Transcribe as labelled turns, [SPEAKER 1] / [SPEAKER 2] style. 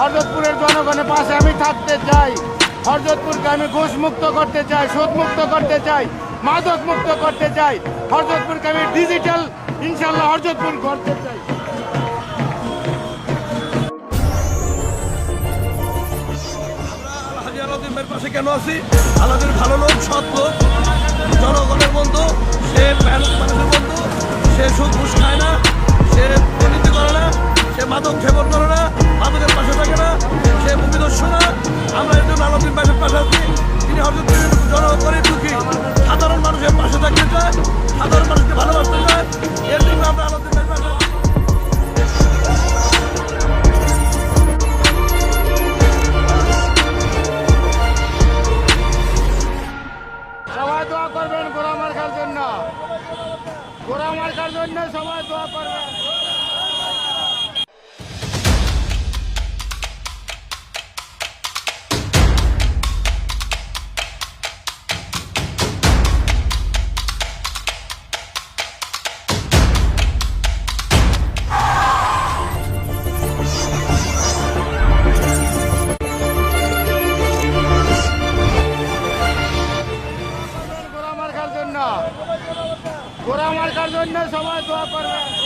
[SPEAKER 1] হরজতপুরের জনগণের পাশে আমি থাকতে চাই। হরজতপুরকে আমি ঘুষ মুক্ত করতে চাই, সুদ মুক্ত করতে চাই, মাদক মুক্ত করতে চাই। হরজতপুরকে আমি ডিজিটাল ইনশাল্লাহ হরজতপুর করতে চাই।
[SPEAKER 2] পাশে কেন আছি? আলাদের ভালো লোক, সৎ লোক, জনগণের বন্ধু, সে মানুষের বন্ধু, সে সুদ ঘুষ খায় না, সে দুর্নীতি করে না, সে মাদক সেবন করে না, মাদকের পাশে থাকে না, সে ভূমিদস্যু না। আমরা এর জন্য আলাদিন ভাইয়ের পাশে আছি। তিনি হরজতপুরের জনগণের দুঃখী, সাধারণ মানুষের পাশে থাকতে চায়, সাধারণ মানুষকে ভালোবাসতে চায়। এর জন্য আমরা আলাদিন ভাইয়ের পাশে আছি।
[SPEAKER 1] সবাই দোয়া করবেন গোড়া মার্কার জন্য, গোড়া মার্কার জন্য সবাই দোয়া করবেন। গোড়া মার্কার জন্য সবাই দোয়া করবেন।